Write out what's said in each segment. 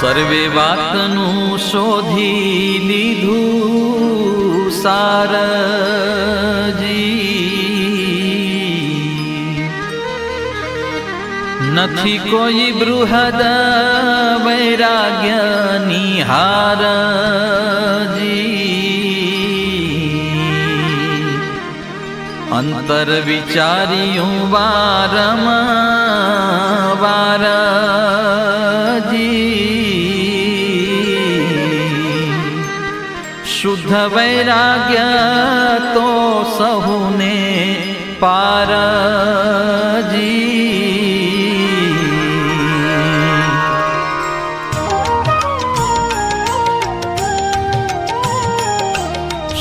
સર્વે વાતનું શોધી લીધું સારજી, નથી કોઈ બૃહદ વૈરાગ્ય નિહારજી, અંતર વિચાર્યું વારંવાર શુદ્ધ વૈરાગ્ય તો સહુને પારજી,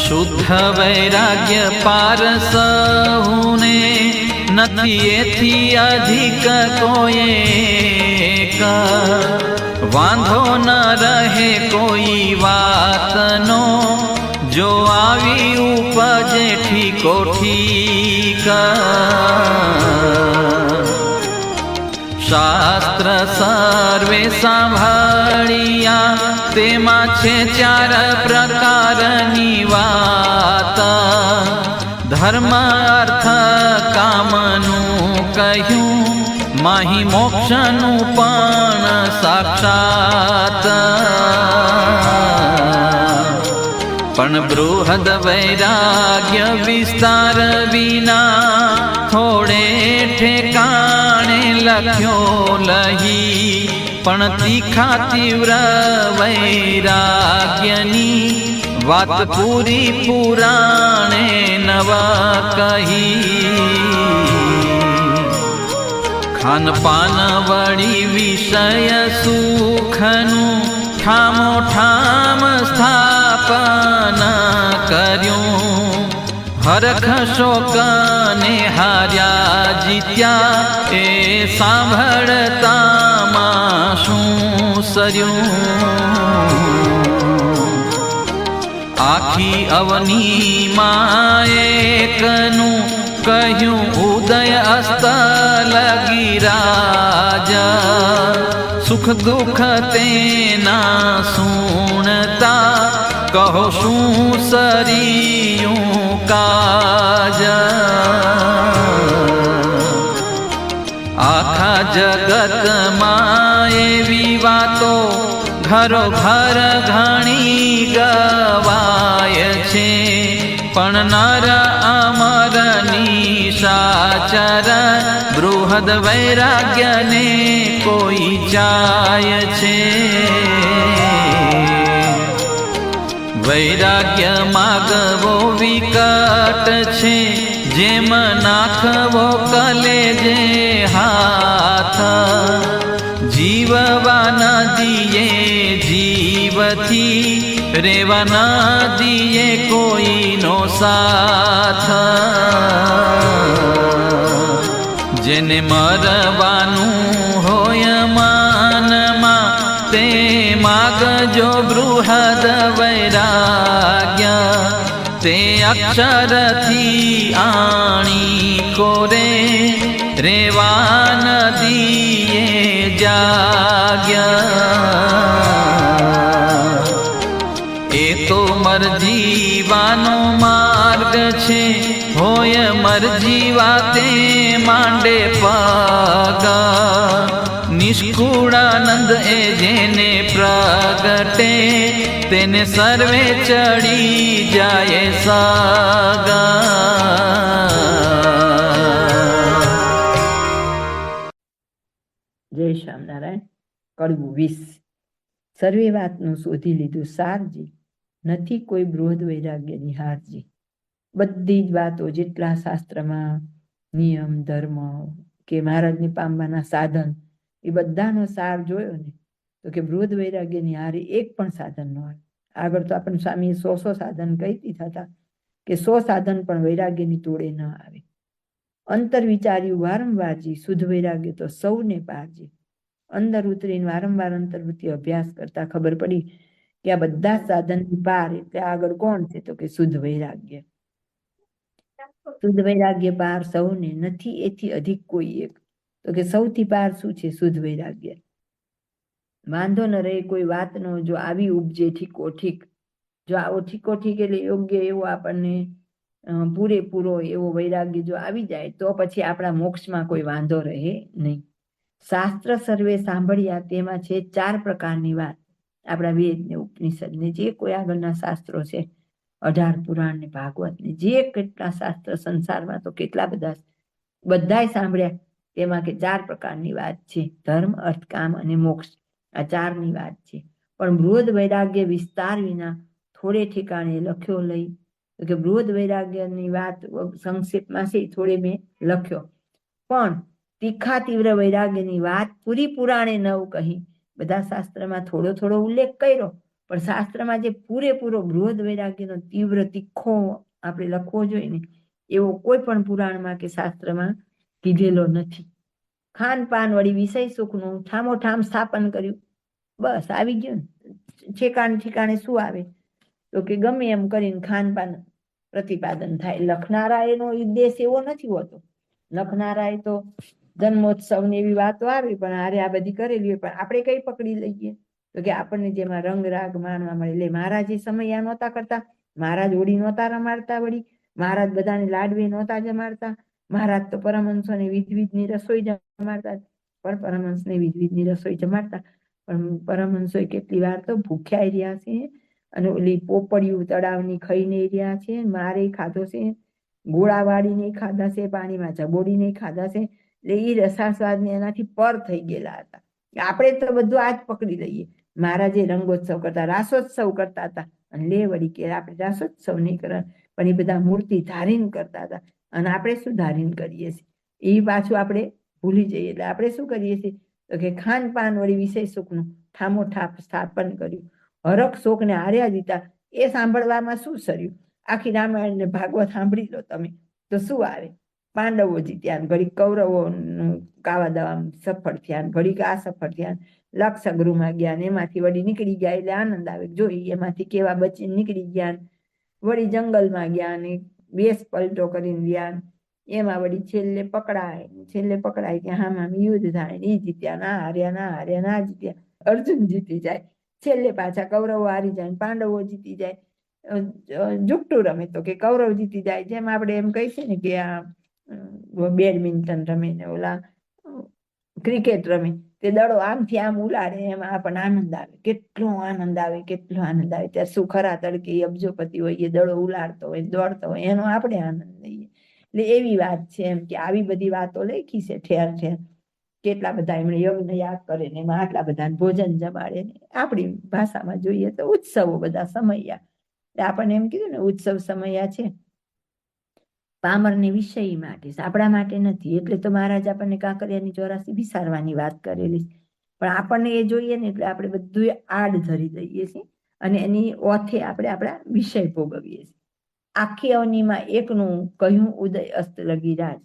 શુદ્ધ વૈરાગ્ય પાર સહુને, નથી એથી અધિક કોઈ વાંધો ન રહે કોઈ વાતનો, જો આવી ઉપજે ઠીકો ઠીક, શાસ્ત્ર સર્વે સાંભળ્યા તેમાં છે ચાર પ્રકારની વાત, ધર્મ અર્થ કામનું કહ્યું, માહી મોક્ષનું પણ સાક્ષાત, પણ બૃહદ વૈરાગ્ય વિસ્તાર વિના થોડે ઠેકાણે લખ્યો લહી, પણ તીખા તીવ્ર વૈરાગ્યની વાત પૂરી પુરાણે નવા કહી, ખાનપાન વળી વિષય સુખનું ઠામો ઠામ સ્થાપન કર્યું, હરખ શોકને હાર્યા જીત્યા એ સાંભળતામાં શું સર્યું, આખી અવનીમાં એકનું કહ્યું ઉદય અસ્ત લગી રાજા, સુખ દુઃખ તેના સુણતા કહો શું સરિયું કાજ, આખા જગતમાં એવી વાતો ઘરો ઘર ઘણી ગવાય છે, પણ નર અમર નિશાચર બૃહદ વૈરાગ્યને કોઈ જાય છે, વૈરાગ્ય માગવો વિકટ છે, જેમ નાખવો કલેજે હાથ, જીવવા ન દીએ જીવથી, રેવા ન દીએ કોઈનો સાથ, જેને મરવાનું હોય માનમાં તે માગજો બૃહદ વૈરાગ્ય, તે અક્ષરથી આણી કોરે રેવા ન દીએ જાગ્યા, એ તો મરજીવાનો માર્ગ છે, હોય મરજીવા તે માંડે પગ, નિષ્કુળાનંદ એ જેને પ્રગટે તેને સર્વે ચડી જાય સગા. જય શ્યામનારાયણ. કડવું 20. સર્વે વાતનું શોધી લીધું સારજી, નથી કોઈ બૃહદ વૈરાગ્ય નિહારજી. બધી જ વાતો જેટલા શાસ્ત્રમાં નિયમ ધર્મ કે મહારાજને પામવાના સાધન એ બધાનો સાર જોયો ને તો કે બૃહદ વૈરાગ્ય નિહારી એક પણ સાધન ન હોય. આગળ તો આપણને સ્વામીએ 100 સાધન કહી દીધા હતા કે 100 સાધન પણ વૈરાગ્યની તોડે ન આવે. અંતર વિચાર્યું વારંવારજી, શુદ્ધ વૈરાગ્ય તો સૌને પારજી. અંદર ઉતરીને વારંવાર અંતર્વૃત્તિ અભ્યાસ કરતા ખબર પડી કે આ બધા સાધનની પાર એટલે આગળ કોણ છે તો કે શુદ્ધ વૈરાગ્ય. શુદ્ધ વૈરાગ્ય પાર સૌને, નથી એથી અધિક કોઈ એક. તો કે સૌથી પાર શું છે? શુદ્ધ વૈરાગ્ય. વાંધો ન રહે કોઈ વાતનો, જો આવી ઉપજે ઠીકો ઠીક, જો આવો ઠીકો ઠીક એટલે યોગ્ય એવો આપણને પૂરેપૂરો એવો વૈરાગ્ય જો આવી જાય તો પછી આપણા મોક્ષમાં કોઈ વાંધો રહે નહીં. શાસ્ત્ર સર્વે સાંભળ્યા તેમાં છે 4 પ્રકારની વાત. આપણા વેદ ને ઉપનિષદ ને જે કોઈ આગળના શાસ્ત્રો છે, 18 પુરાણ ને ભાગવત ને જે કેટલા શાસ્ત્ર સંસારમાં તો કેટલા બધાય સાંભળ્યા, તેમાં કે 4 પ્રકારની વાત છે. ધર્મ, અર્થ, કામ અને મોક્ષ, આ 4ની વાત છે. પણ બૃહદ વૈરાગ્ય વિસ્તાર વિના થોડે ઠેકાણે લખ્યો લઈ, કે બૃહદ વૈરાગ્યની વાત સંક્ષેપમાં છે, થોડે મેં લખ્યો. પણ તીખા તીવ્ર વૈરાગ્યની વાત પૂરી પુરાણે નવ કહી. બધા શાસ્ત્રમાં થોડો થોડો ઉલ્લેખ કર્યો, પણ શાસ્ત્રમાં જે પૂરેપૂરો બૃહદ વૈરાગ્યનો તીવ્ર તીખો આપણે લખવો જોઈએ ને, એવો કોઈ પણ પુરાણમાં કે શાસ્ત્રમાં કીધેલો નથી. ખાનપાન વળી વિષય સુખનું ઠામોઠામ સ્થાપન કર્યું. બસ આવી ગયું ને. ઠેકાણે શું આવે તો કે ગમે એમ કરીને ખાનપાન પ્રતિપાદન થાય. લખનારા એનો ઉદ્દેશ એવો નથી હોતો. લખનારા એ તો જન્મોત્સવ ને એવી વાતો આવી, પણ આરે આ બધી કરેલી હોય, પણ આપણે કઈ પકડી લઈએ તો કે આપણને જેમાં રંગ રાગ માનવા મળે. એટલે મહારાજ એ સમયા નહોતા કરતા, મહારાજ હોળી નહોતા રમાડતા, વળી મહારાજ બધાને લાડવે નહોતા જમાડતા, મહારાજ તો પરમહંસોને વિધની રસોઈ જમાડતા, પણ પરમહંસને વિધની રસોઈ જમાડતા, પણ પરમહંસોએ કેટલી વાર તો ભૂખ્યા રહ્યા છે, અને ઓલી પોપડિયું તળાવની ખાઈને રહ્યા છે, મારે ખાધો છે, ગોળા વાળીને ખાધા છે, પાણીમાં જબોડીને ખાધા છે. એટલે એ રસાસ્વાદને એનાથી પર થઈ ગયેલા હતા. આપણે તો બધું આજ પકડી લઈએ. મહારાજે રંગોત્સવ કરતા, રાસોત્સવ કરતા હતા, અને લે વળી કે આપણે રાસોત્સવ નહીં કરવા, પણ એ બધા મૂર્તિ ધારીને કરતા હતા, અને આપણે શું ધારીને કરીએ છીએ એ પાછું આપણે ભૂલી જઈએ. એટલે આપણે શું કરીએ છીએ તો કે ખાનપાન વળી વિષય સુખનું ઠામોઠાપ સ્થાપન કર્યું. હરખ શોકને હાર્યા દીધા. એ સાંભળવામાં શું સર્યું? આખી રામાયણ ને ભાગવત સાંભળી લો તમે તો શું આવે? પાંડવો જીત્યા, ઘડીક કૌરવોનું કાવા દાવા સફળ થયા, ઘડીક આ સફળ થયા, લક્ષગૃહમાં ગયા, એમાંથી વળી નીકળી ગયા એટલે આનંદ આવે. જોઈ એમાંથી કેવા બચીને નીકળી ગયા, વળી જંગલમાં ગયા ને વેશ પલટો કરીને ગયા, એમાં વળી છેલ્લે પકડાય કે હામાં યુદ્ધ થાય, એ જીત્યા, ના જીત્યા, અર્જુન જીતી જાય, છેલ્લે પાછા કૌરવો હારી જાય, પાંડવો જીતી જાય. જુગટું રમે તો કે કૌરવ જીતી જાય. જેમ આપણે એમ કહી છે ને કે આ બેડમિન્ટન રમે ને ઓલા ક્રિકેટ રમે, તે દડો આમથી આમ ઉલાડે, એમાં આપણને આનંદ આવે, કેટલો આનંદ આવે. ત્યારે શું ખરા તડકે અબજોપતિ હોય, એ દડો ઉલાડતો હોય, દોડતો હોય, એનો આપણે આનંદ લઈએ. એટલે એવી વાત છે એમ કે આવી બધી વાતો લખી છે ઠેર ઠેર. કેટલા બધા એમણે યજ્ઞ યાગ કરે ને એમાં આટલા બધા ભોજન જમાડે ને. આપણી ભાષામાં જોઈએ તો ઉત્સવો બધા સમયા. આપણને એમ કીધું ને ઉત્સવ સમયા છે, પામરની વિષય માટે, આપણા માટે નથી. એટલે તો મહારાજ આપણને કાંકરિયાની 84 વિસારવાની વાત કરેલી, પણ આપણને એ જોઈએ ને એટલે આપણે બધું આડ ધરી દઈએ છીએ, અને એની ઓથે આપણે આપણા વિષય ભોગવીએ છીએ. આખી અવનીમાં એકનું કહ્યું ઉદય અસ્ત લગી રાજ,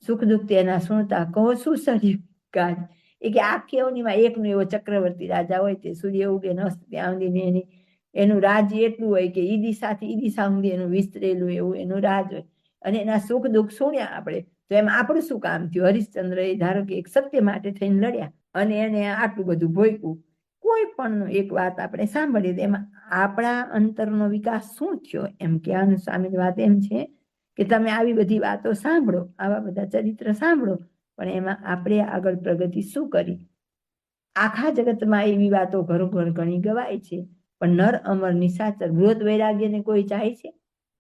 સુખ દુઃખ તેના સુણતા કહો શું સર્યું કાજ. એ કે આખી અવનીમાં એકનું એવો ચક્રવર્તી રાજા હોય, તે સૂર્ય ઉગે ન અસ્ત ત્યાં સુધી એનું રાજ્ય એટલું હોય કે ઈ દિશાથી ઈ દિશા સુધી એનું વિસ્તરેલું એવું એનું રાજ હોય, અને એના સુખ દુઃખ સુણ્યા આપણે તો એમ આપણું શું કામ થયું? હરિશ્ચંદ્ર એ ધારો કે એક સત્ય માટે થઈને લડ્યા, અને એને આટલું બધું ભોગવું. કોઈ પણ એક વાત આપણે સાંભળીએ એમાં આપણા અંતરનો વિકાસ શું થયો? એમ કહેવાનું સ્વામીની વાત એમ છે કે તમે આવી બધી વાતો સાંભળો, આવા બધા ચરિત્ર સાંભળો, પણ એમાં આપણે આગળ પ્રગતિ શું કરી? આખા જગતમાં એવી વાતો ઘરો ઘર ઘણી ગવાય છે, પણ નર અમર નિશાચર બૃહદ વૈરાગ્યને કોઈ ચાહે છે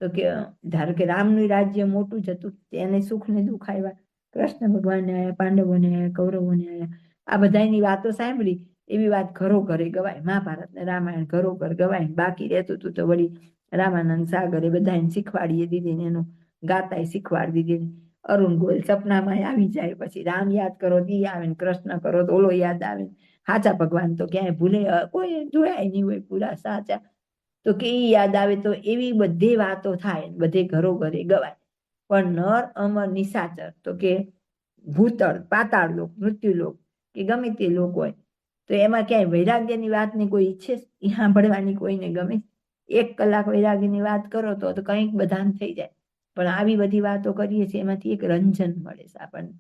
તો કે ધારો કે રામનું રાજ્ય મોટું જ હતું, તેને સુખ ને દુઃખ આવ્યા, કૃષ્ણ ભગવાનને આવ્યા, પાંડવોને આવ્યા, કૌરવોને આવ્યા. આ બધાની વાતો સાંભળી એવી વાત ઘરો ઘરે ગવાય. મહાભારત ને રામાયણ ઘરો ઘર ગવાય. બાકી રહેતું હતું તો વળી રામાનંદ સાગરે બધાને શીખવાડીએ દીધી ને એનું ગાતાય શીખવાડી દીધી. અરુણ ગોયલ સપનામાં આવી જાય, પછી રામ યાદ કરો તો ઈ આવે, કૃષ્ણ કરો તો ઓલો યાદ આવે. સાચા ભગવાન તો ક્યાંય ભૂલે, કોઈ જોયા નહીં હોય પૂરા સાચા, તો કે ઈ યાદ આવે. તો એવી બધી વાતો થાય, બધે ઘરો ઘરે ગવાય. પણ નર અમર નિશાચર તો કે ભૂતળ પાતાળ લોક મૃત્યુ લોક કે ગમે તે લોક હોય, તો એમાં ક્યાંય વૈરાગ્યની વાતની કોઈ ઈચ્છે? એ સાંભળવાની કોઈને ગમે? 1 કલાક વૈરાગ્યની વાત કરો તો કંઈક બધાને થઈ જાય, પણ આવી બધી વાતો કરીએ છીએ એમાંથી એક રંજન મળે છે આપણને,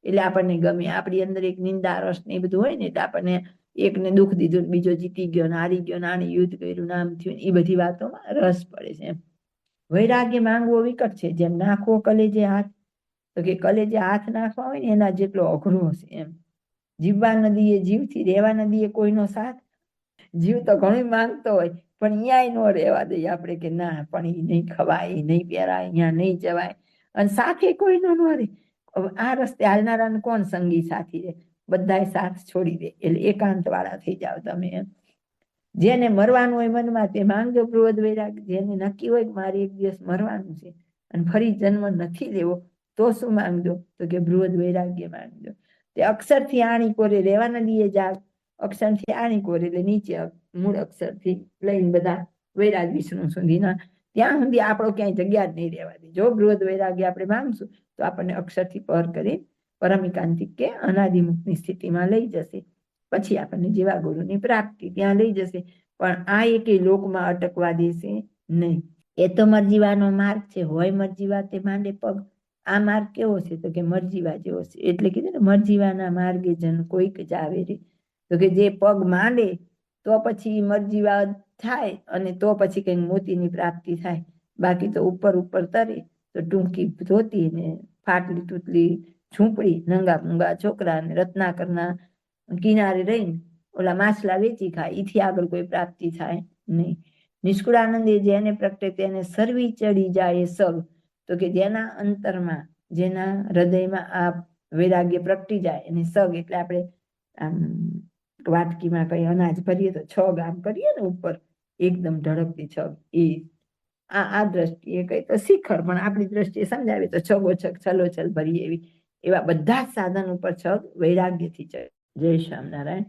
એટલે આપણને ગમે. આપણી અંદર એક નિંદા રસ ને એ બધું હોય ને એટલે આપણને એકને દુઃખ દીધું ને બીજો જીતી ગયો ને હારી ગયો ને આને યુદ્ધ કર્યું નામ થયું એ બધી વાતોમાં રસ પડે છે એમ. વૈરાગ્ય માંગવો વિકટ છે. જેમ નાખવો કલેજે હાથ, તો કે કલેજે હાથ નાખવા હોય ને એના જેટલો અઘરો હશે એમ. જીવવા નદીએ જીવથી, રહેવા નદીએ કોઈનો સાથ. જીવ તો ઘણું માંગતો હોય પણ અહીંયા ન રહેવા દઈએ આપણે કે ના પણ એ નહીં ખવાય, એ નહીં પહેરાય, અહીંયા નહીં જવાય, અને સાથે કોઈનો ન રહે. આ રસ્તે હાલનારાને કોણ સંગી સાથી રહે? બધાય સાથ છોડી દે એટલે એકાંત વાળા થઈ જાવ તમે એમ. જેને મરવાનું હોય મનમાં તે માંગજો બૃહદ વૈરાગ. જેને નક્કી હોય કે મારે એક દિવસ મરવાનું છે અને ફરી જન્મ નથી લેવો, તો શું માંગજો? તો કે બૃહદ વૈરાગ્ય માંગજો. તે અક્ષરથી આણી કોરે રહેવા નદીએ જાગ. અક્ષરથી આણી કોરે એટલે નીચે મૂળ અક્ષરથી લઈને બધા વૈરાગ વિષ્ણુ સુધીના, ત્યાં સુધી આપણો ક્યાંય જગ્યા જ નહીં રહેવા દે. જો બૃહદ વૈરાગ્ય આપણે માંગશું તો આપણને અક્ષરથી પર કરી પરમિકાંતિક કે અનાદિમુક્તની સ્થિતિમાં લઈ જશે. પછી આપણને જીવા ગુરુની પ્રાપ્તિ ત્યાં લઈ જશે. પણ આ એકેય લોકમાં અટકવા દેશે નહીં. એ તો મરજીવાનો માર્ગ છે. હોય મરજીવા તે માંડે પગ. આ માર્ગ કેવો છે? તો કે મરજીવા જેવો છે. એટલે કીધું ને મરજીવાના માર્ગે જન કોઈક જાવે રે. તો કે જે પગ માંડે તો પછી મરજીવા થાય અને તો પછી કંઈક મોતીની પ્રાપ્તિ થાય. બાકી તો ઉપર ઉપર તરે તો ટૂંકી ધોતી ને ફાટલી તૂટલી ઝૂંપડી, નંગા મૂંગા છોકરા ને રત્નાકરના કિનારે રહીને ઓલા માછલા વેચી ખાય. એથી આગળ કોઈ પ્રાપ્તિ થાય નહીં. નિષ્કુળાનંદે જેને પ્રગટે તેને સર્વી ચડી જાય સગ. તો કે જેના અંતરમાં, જેના હૃદયમાં આ વૈરાગ્ય પ્રગટી જાય એને સગ એટલે આપણે આમ વાટકીમાં કઈ અનાજ ભરીએ તો છગ આમ કરીએ ને ઉપર એકદમ ઢળકતી છગ, એ આ દ્રષ્ટિએ કઈ તો શિખર, પણ આપણી દ્રષ્ટિએ સમજાવીએ તો છગોછગ છલોછલ ભરીએ એવી. એવા બધા જ સાધન ઉપર છગ વૈરાગ્યથી ચડે. જય શ્યામ નારાયણ.